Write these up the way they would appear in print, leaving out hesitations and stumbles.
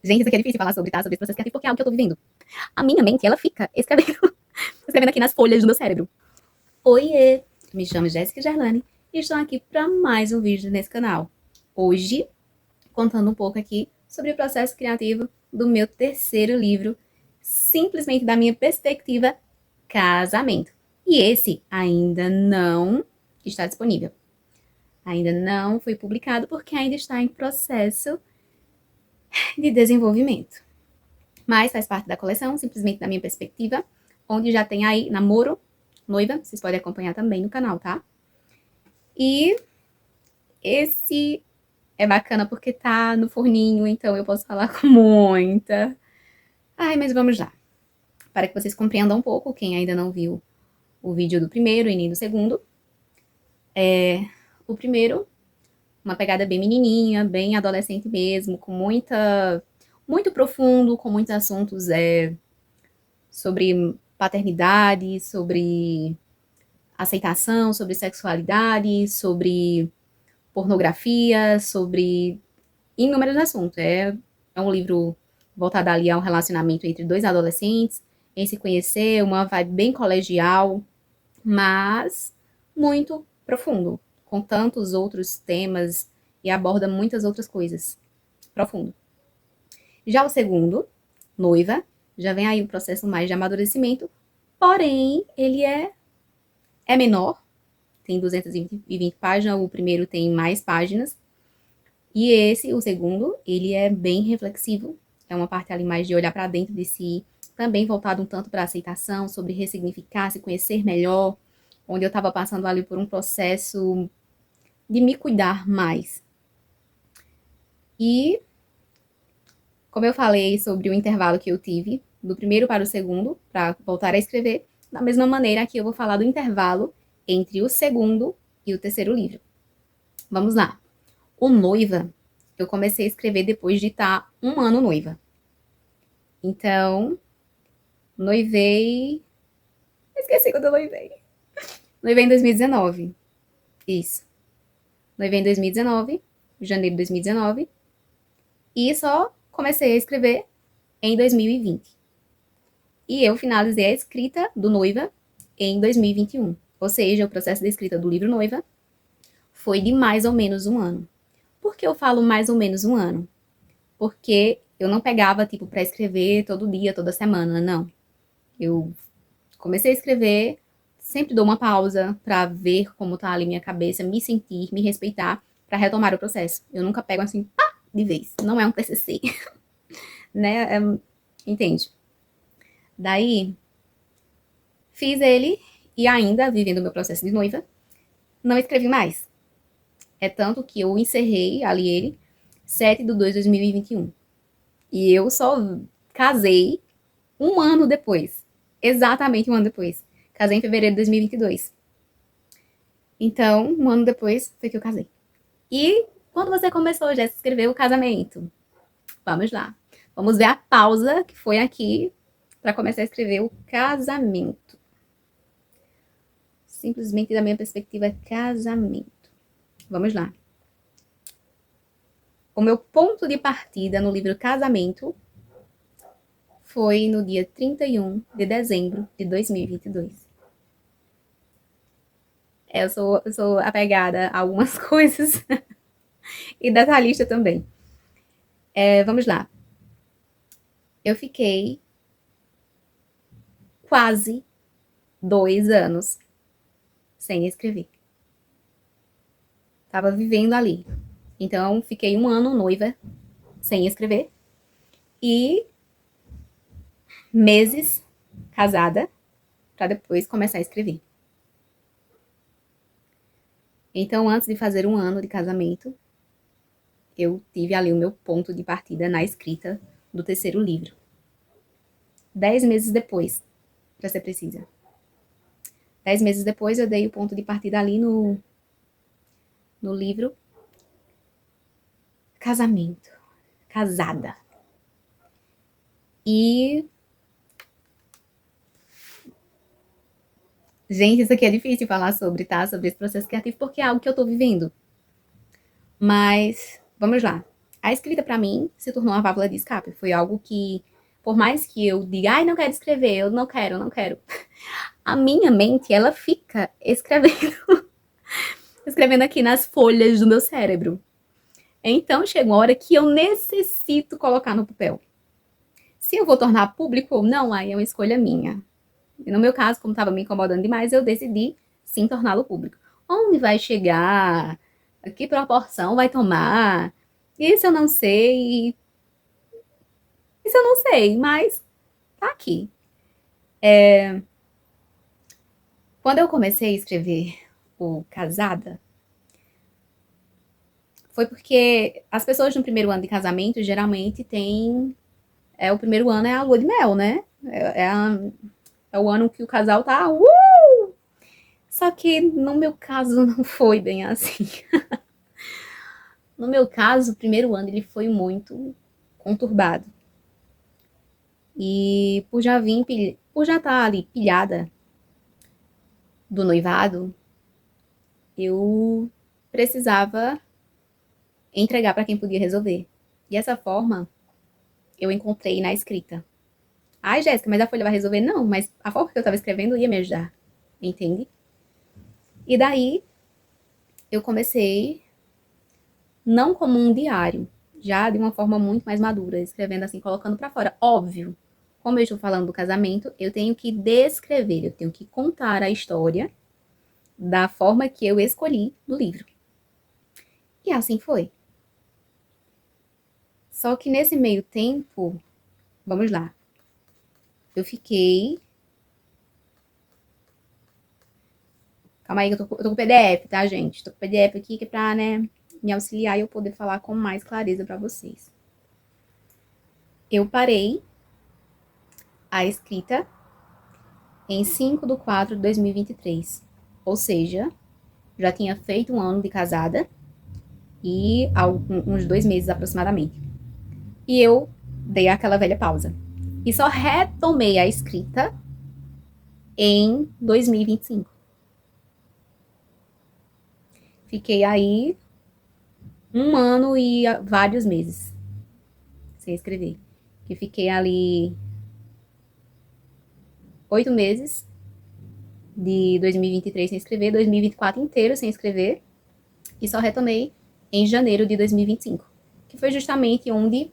Gente, isso aqui é difícil falar sobre, tá? Sobre esse processo criativo, porque é algo que eu tô vivendo. A minha mente, ela fica escrevendo, escrevendo aqui nas folhas do meu cérebro. Oiê! Me chamo Jéssica Gerlani e estou aqui para mais um vídeo nesse canal. Hoje, contando um pouco aqui sobre o processo criativo do meu terceiro livro, simplesmente da minha perspectiva, Casamento. E esse ainda não está disponível. Ainda não foi publicado porque ainda está em processo de desenvolvimento. Mas faz parte da coleção, simplesmente da minha perspectiva, onde já tem aí namoro, noiva, vocês podem acompanhar também no canal, tá? E esse é bacana porque tá no forninho, então eu posso falar com muita. Ai, mas vamos lá. Para que vocês compreendam um pouco, quem ainda não viu o vídeo do primeiro e nem do segundo. O primeiro, uma pegada bem menininha, bem adolescente mesmo, com muito profundo, com muitos assuntos sobre paternidade, sobre aceitação, sobre sexualidade, sobre pornografia, sobre inúmeros assuntos. É um livro voltado ali ao relacionamento entre dois adolescentes, em se conhecer, uma vibe bem colegial, mas muito profundo, com tantos outros temas e aborda muitas outras coisas. Profundo. Já o segundo, Noiva, já vem aí um processo mais de amadurecimento, porém ele é menor, tem 220 páginas, o primeiro tem mais páginas, e esse, o segundo, ele é bem reflexivo, é uma parte ali mais de olhar para dentro de si, também voltado um tanto para aceitação, sobre ressignificar, se conhecer melhor, onde eu estava passando ali por um processo de me cuidar mais. E, como eu falei sobre o intervalo que eu tive, do primeiro para o segundo, para voltar a escrever, da mesma maneira aqui eu vou falar do intervalo entre o segundo e o terceiro livro. Vamos lá. O Noiva, eu comecei a escrever depois de estar um ano noiva. Então, noivei... Esqueci quando eu noivei. Noivei em 2019. Isso. Noivei em 2019, janeiro de 2019. E só comecei a escrever em 2020. E eu finalizei a escrita do Noiva em 2021. Ou seja, o processo de escrita do livro Noiva foi de mais ou menos um ano. Por que eu falo mais ou menos um ano? Porque eu não pegava, tipo, para escrever todo dia, toda semana, não. Eu comecei a escrever, sempre dou uma pausa para ver como tá ali minha cabeça, me sentir, me respeitar, para retomar o processo. Eu nunca pego assim, pá, de vez. Não é um TCC, né? Entende? Daí, fiz ele e ainda, vivendo o meu processo de noiva, não escrevi mais. É tanto que eu encerrei ali ele 7/2/2021. E eu só casei um ano depois. Exatamente um ano depois. Casei em fevereiro de 2022. Então, um ano depois foi que eu casei. E quando você começou, já se escreveu o casamento? Vamos lá. Vamos ver a pausa que foi aqui para começar a escrever o casamento. Simplesmente da minha perspectiva, casamento. Vamos lá. O meu ponto de partida no livro Casamento foi no dia 31 de dezembro de 2022. Eu sou apegada a algumas coisas e detalhista também. Vamos lá. Eu fiquei quase 2 anos sem escrever. Tava vivendo ali. Então, fiquei um ano noiva, sem escrever. E meses casada, para depois começar a escrever. Então, antes de fazer um ano de casamento, eu tive ali o meu ponto de partida na escrita do terceiro livro. 10 meses depois, para ser precisa. 10 meses depois, eu dei o ponto de partida ali no livro Casamento. Casada. E... gente, isso aqui é difícil falar sobre, tá? Sobre esse processo criativo, porque é algo que eu tô vivendo. Mas, vamos lá. A escrita, pra mim, se tornou uma válvula de escape. Foi algo que, por mais que eu diga, ai, não quero escrever, eu não quero, não quero. A minha mente, ela fica escrevendo, escrevendo aqui nas folhas do meu cérebro. Então, chega uma hora que eu necessito colocar no papel. Se eu vou tornar público ou não, aí é uma escolha minha. E no meu caso, como estava me incomodando demais, eu decidi sim torná-lo público. Onde vai chegar? Que proporção vai tomar? Isso eu não sei. Isso eu não sei, mas tá aqui. Quando eu comecei a escrever o Casada, foi porque as pessoas no primeiro ano de casamento geralmente têm. O primeiro ano é a lua de mel, né? É o ano que o casal tá. Só que no meu caso não foi bem assim. No meu caso, o primeiro ano ele foi muito conturbado. E por já estar ali pilhada do noivado, eu precisava entregar para quem podia resolver. E essa forma eu encontrei na escrita. Ai, Jéssica, mas a folha vai resolver? Não, mas a forma que eu estava escrevendo ia me ajudar. Entende? E daí eu comecei, não como um diário, já de uma forma muito mais madura, escrevendo assim, colocando para fora. Óbvio, como eu estou falando do casamento, eu tenho que descrever, eu tenho que contar a história da forma que eu escolhi no livro. E assim foi. Só que nesse meio tempo, vamos lá, eu fiquei. Calma aí, que eu tô com o PDF, tá, gente? Tô com o PDF aqui que é pra, né, me auxiliar e eu poder falar com mais clareza pra vocês. Eu parei a escrita em 5/4 de 2023. Ou seja, já tinha feito um ano de casada e uns 2 meses aproximadamente. E eu dei aquela velha pausa. E só retomei a escrita em 2025. Fiquei aí 1 ano e vários meses sem escrever. Que fiquei ali 8 meses de 2023 sem escrever, 2024 inteiro sem escrever, e só retomei em janeiro de 2025, que foi justamente onde,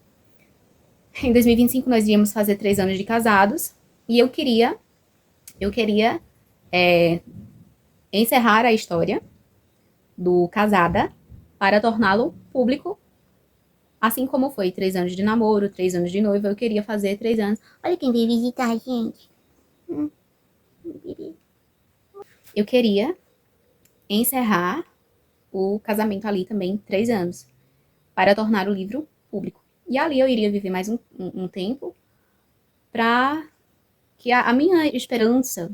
em 2025, nós iríamos fazer 3 anos de casados, e eu queria encerrar a história do Casada para torná-lo público, assim como foi 3 anos de namoro, 3 anos de noiva, eu queria fazer 3 anos. Olha quem veio visitar a gente. Eu queria encerrar o casamento ali também 3 anos, para tornar o livro público. E ali eu iria viver mais um tempo para que a minha esperança,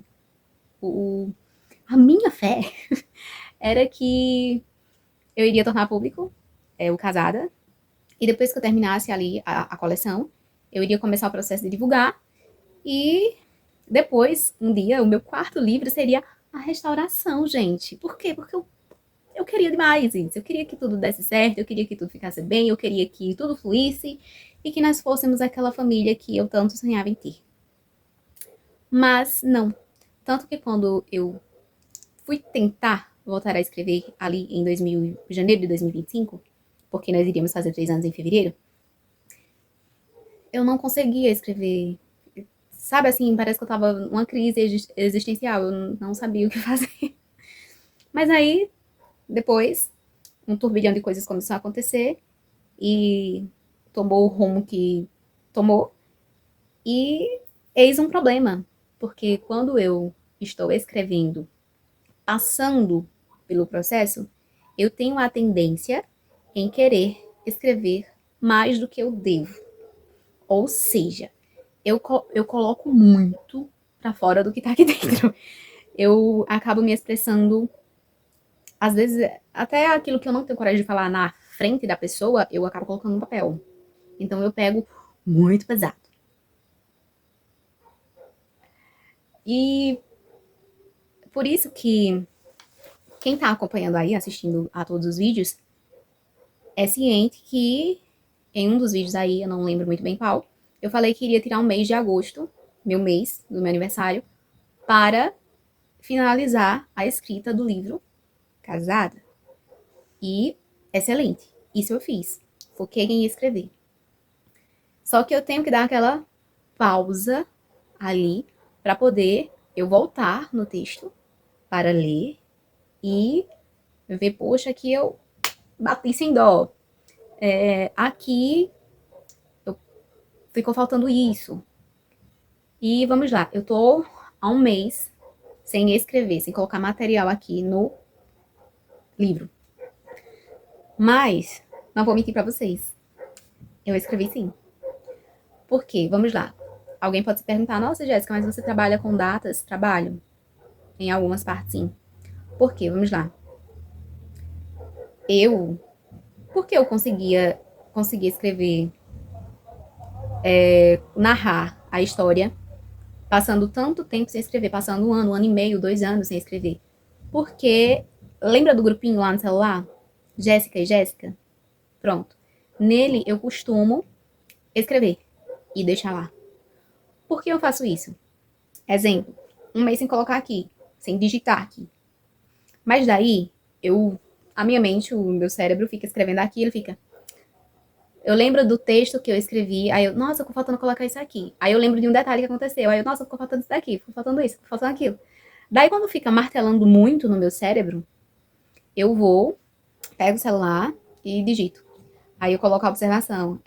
o, a minha fé, era que eu iria tornar público o Casada, e depois que eu terminasse ali a coleção, eu iria começar o processo de divulgar, e depois, um dia, o meu quarto livro seria a restauração, gente. Por quê? Porque eu queria demais isso. Eu queria que tudo desse certo, eu queria que tudo ficasse bem, eu queria que tudo fluísse e que nós fôssemos aquela família que eu tanto sonhava em ter. Mas não. Tanto que quando eu fui tentar voltar a escrever ali em janeiro de 2025, porque nós iríamos fazer 3 anos em fevereiro, eu não conseguia escrever. Sabe assim, parece que eu tava numa crise existencial, eu não sabia o que fazer. Mas aí, depois, um turbilhão de coisas começou a acontecer e tomou o rumo que tomou. E eis um problema, porque quando eu estou escrevendo, passando pelo processo, eu tenho a tendência em querer escrever mais do que eu devo. Ou seja, eu coloco muito para fora do que tá aqui dentro. Eu acabo me expressando, às vezes, até aquilo que eu não tenho coragem de falar na frente da pessoa, eu acabo colocando no papel. Então eu pego muito pesado. E por isso que quem tá acompanhando aí, assistindo a todos os vídeos, é ciente que em um dos vídeos aí, eu não lembro muito bem qual, eu falei que iria tirar um mês de agosto, meu mês do meu aniversário, para finalizar a escrita do livro Casada. E excelente, isso eu fiz. Foquei em escrever. Só que eu tenho que dar aquela pausa ali para poder eu voltar no texto para ler e ver, poxa, aqui eu bati sem dó. Aqui ficou faltando isso. E vamos lá, eu tô há um mês sem escrever, sem colocar material aqui no livro. Mas, não vou mentir pra vocês, eu escrevi sim. Por quê? Vamos lá. Alguém pode se perguntar, nossa, Jéssica, mas você trabalha com datas? Trabalho. Em algumas partes, sim. Por quê? Vamos lá. Por que eu consegui escrever, narrar a história, passando tanto tempo sem escrever, passando um ano e meio, 2 anos sem escrever? Porque, lembra do grupinho lá no celular? Jéssica e Jéssica? Pronto. Nele eu costumo escrever e deixar lá. Por que eu faço isso? Exemplo, um mês sem colocar aqui, sem digitar aqui. Mas daí, a minha mente, o meu cérebro fica escrevendo aqui, ele fica. Eu lembro do texto que eu escrevi, aí eu, nossa, ficou faltando colocar isso aqui. Aí eu lembro de um detalhe que aconteceu, aí eu, nossa, ficou faltando isso daqui, ficou faltando isso, ficou faltando aquilo. Daí, quando fica martelando muito no meu cérebro, eu vou, pego o celular e digito. Aí eu coloco a observação,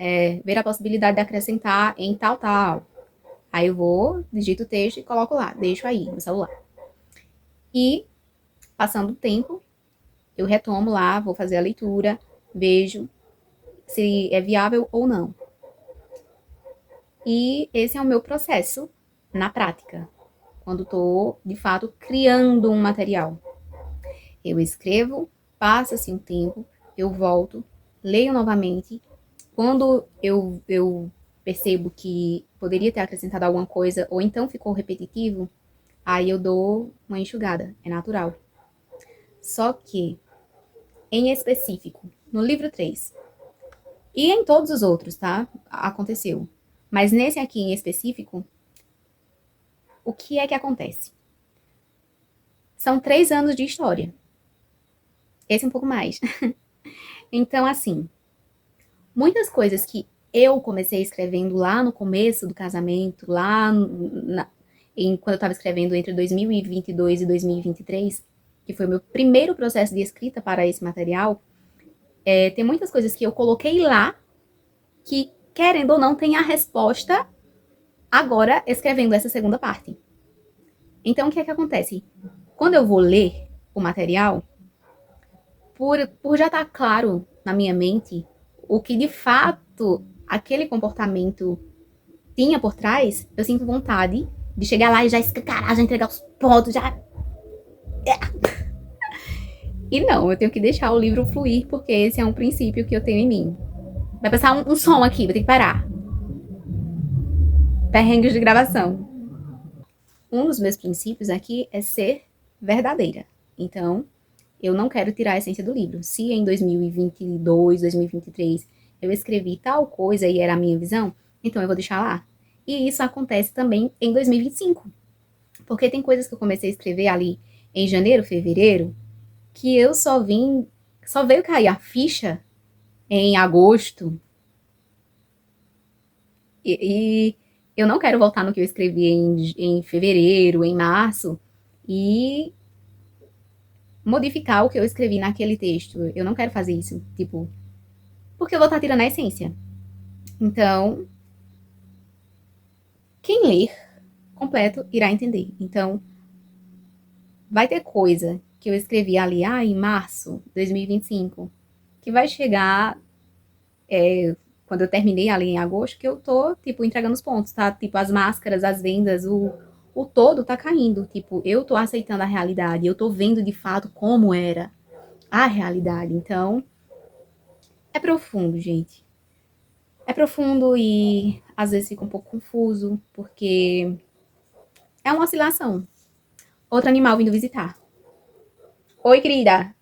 ver a possibilidade de acrescentar em tal, tal. Aí eu vou, digito o texto e coloco lá, deixo aí no celular. E, passando o tempo, eu retomo lá, vou fazer a leitura, vejo se é viável ou não. E esse é o meu processo na prática, quando estou, de fato, criando um material. Eu escrevo, passa-se um tempo, eu volto, leio novamente. Quando eu percebo que poderia ter acrescentado alguma coisa, ou então ficou repetitivo, aí eu dou uma enxugada, é natural. Só que, em específico, no livro 3, e em todos os outros, tá? Aconteceu. Mas nesse aqui em específico, o que é que acontece? São 3 anos de história. Esse é um pouco mais. Então, assim, muitas coisas que eu comecei escrevendo lá no começo do casamento, quando eu estava escrevendo entre 2022 e 2023, que foi o meu primeiro processo de escrita para esse material, tem muitas coisas que eu coloquei lá que, querendo ou não, tem a resposta agora escrevendo essa segunda parte. Então, o que é que acontece? Quando eu vou ler o material, por já estar claro na minha mente o que de fato aquele comportamento tinha por trás, eu sinto vontade de chegar lá e já escancarar, já entregar os pontos, já. E não, eu tenho que deixar o livro fluir, porque esse é um princípio que eu tenho em mim. Vai passar um som aqui, vou ter que parar. Perrengues de gravação. Um dos meus princípios aqui é ser verdadeira. Então, eu não quero tirar a essência do livro. Se em 2022, 2023 eu escrevi tal coisa e era a minha visão, então eu vou deixar lá. E isso acontece também em 2025. Porque tem coisas que eu comecei a escrever ali em janeiro, fevereiro, que eu só veio cair a ficha em agosto. E eu não quero voltar no que eu escrevi em fevereiro, em março, e modificar o que eu escrevi naquele texto. Eu não quero fazer isso, tipo, porque eu vou estar tirando a essência. Então, quem ler completo irá entender. Então, vai ter coisa que eu escrevi ali, em março de 2025, que vai chegar quando eu terminei ali em agosto, que eu tô, tipo, entregando os pontos, tá? Tipo, as máscaras, as vendas, o todo tá caindo. Tipo, eu tô aceitando a realidade, eu tô vendo de fato como era a realidade. Então, é profundo, gente. É profundo e às vezes fica um pouco confuso, porque é uma oscilação. Outro animal vindo visitar. Oi, querida.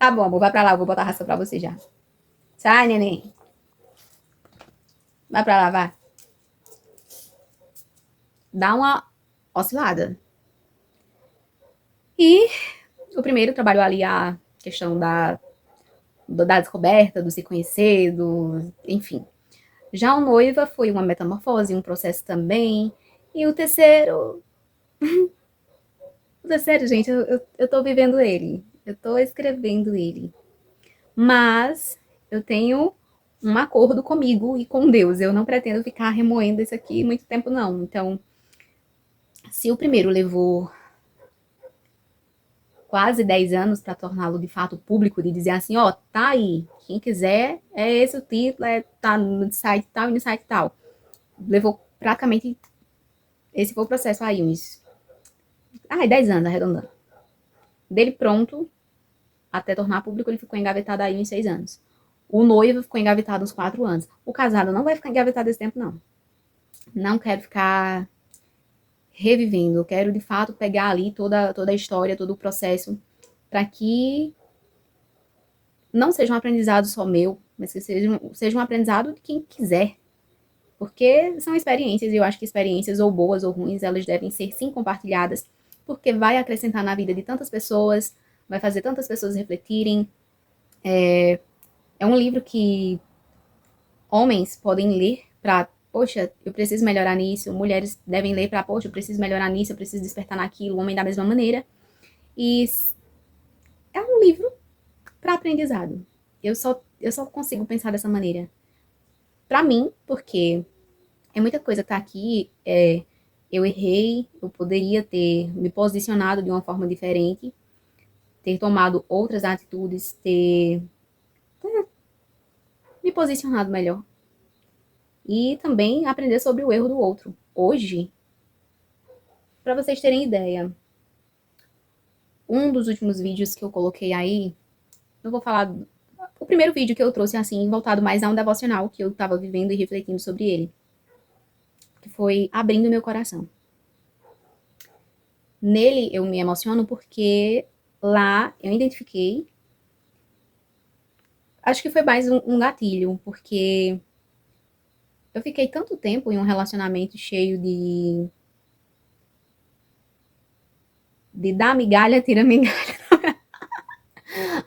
Tá bom, amor, vai pra lá, eu vou botar ração pra você já. Sai, neném. Vai pra lá, vai. Dá uma oscilada. E o primeiro trabalhou ali a questão da descoberta, do se conhecer, enfim. Já o noiva foi uma metamorfose, um processo também. E o terceiro, gente, eu tô vivendo ele. Eu tô escrevendo ele. Mas eu tenho um acordo comigo e com Deus. Eu não pretendo ficar remoendo isso aqui muito tempo, não. Então, se o primeiro levou quase 10 anos para torná-lo de fato público, de dizer assim, ó, tá aí, quem quiser, é esse o título, tá no site tal e no site tal. Levou praticamente, esse foi o processo aí, 10 anos arredondando. Dele pronto, até tornar público, ele ficou engavetado aí uns 6 anos. O noivo ficou engavetado uns 4 anos. O casado não vai ficar engavetado esse tempo, não. Não quero ficar revivendo. Eu quero, de fato, pegar ali toda a história, todo o processo, para que não seja um aprendizado só meu, mas que seja um aprendizado de quem quiser. Porque são experiências, e eu acho que experiências, ou boas ou ruins, elas devem ser sim compartilhadas, porque vai acrescentar na vida de tantas pessoas, vai fazer tantas pessoas refletirem. É um livro que homens podem ler para, poxa, eu preciso melhorar nisso, mulheres devem ler para, poxa, eu preciso melhorar nisso, eu preciso despertar naquilo, o homem da mesma maneira. E é um livro para aprendizado. Eu só consigo pensar dessa maneira. Para mim, porque é muita coisa que tá aqui, eu errei, eu poderia ter me posicionado de uma forma diferente, ter tomado outras atitudes, ter me posicionado melhor. E também aprender sobre o erro do outro. Hoje, para vocês terem ideia, um dos últimos vídeos que eu coloquei aí, não vou falar. O primeiro vídeo que eu trouxe, assim, voltado mais a um devocional que eu tava vivendo e refletindo sobre ele, que foi Abrindo Meu Coração. Nele eu me emociono porque lá eu identifiquei. Acho que foi mais um gatilho, porque eu fiquei tanto tempo em um relacionamento cheio de dar migalha, tira migalha.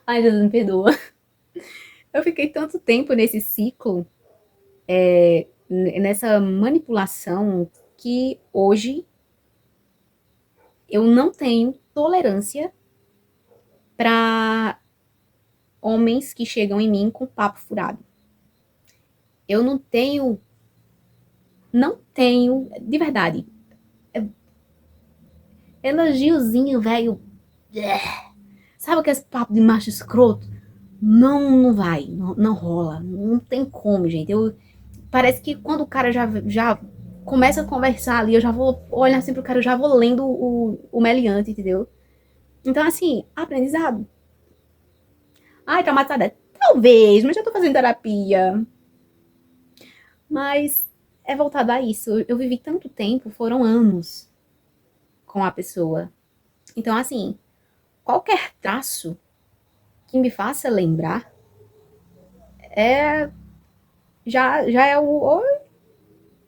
Ai, Jesus me perdoa. Eu fiquei tanto tempo nesse ciclo, nessa manipulação, que hoje eu não tenho tolerância para homens que chegam em mim com papo furado. Eu não tenho, de verdade, elogiozinho, velho. Sabe aquele papo de macho escroto? Não vai, não rola, não tem como, gente. Parece que quando o cara já começa a conversar ali, eu já vou olhar assim pro cara, eu já vou lendo o meliante, entendeu? Então, assim, aprendizado. Ai, traumatizada. Talvez, mas já tô fazendo terapia. Mas é voltado a isso. Eu vivi tanto tempo, foram anos com a pessoa. Então, assim, qualquer traço que me faça lembrar é já é o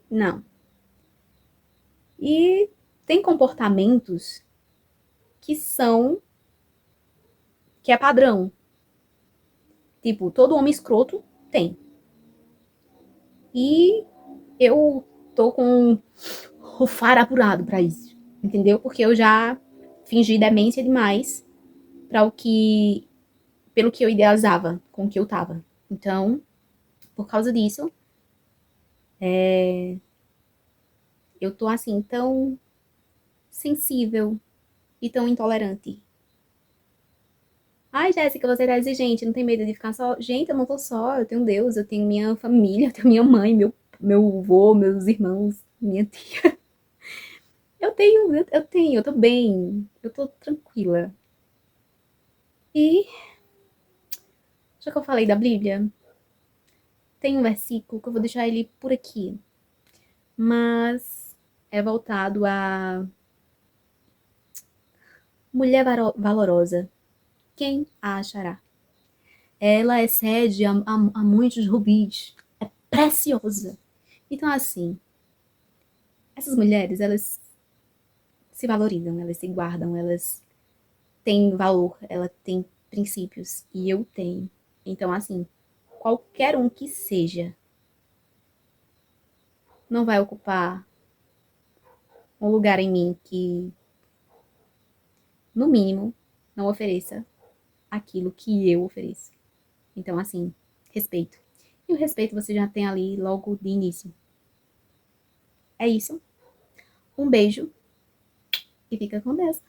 não. E tem comportamentos que são que é padrão. Tipo, todo homem escroto tem. E eu tô com o faro apurado pra isso, entendeu? Porque eu já fingi demência demais para pelo que eu idealizava com o que eu tava. Então, por causa disso, eu tô assim tão sensível e tão intolerante. Ai, Jéssica, você tá exigente, não tem medo de ficar só. Gente, eu não tô só, eu tenho Deus, eu tenho minha família, eu tenho minha mãe, meu avô, meus irmãos, minha tia. Eu tô bem, eu tô tranquila. E, já que eu falei da Bíblia, tem um versículo que eu vou deixar ele por aqui, mas é voltado a mulher valorosa. Quem a achará? ela excede a muitos rubis. É preciosa. Então, assim, essas mulheres, elas se valorizam, elas se guardam, elas têm valor, ela tem princípios. E eu tenho. Então, assim, qualquer um que seja, não vai ocupar um lugar em mim que, no mínimo, não ofereça aquilo que eu ofereço. Então, assim, respeito. E o respeito você já tem ali logo de início. É isso. Um beijo e fica com Deus.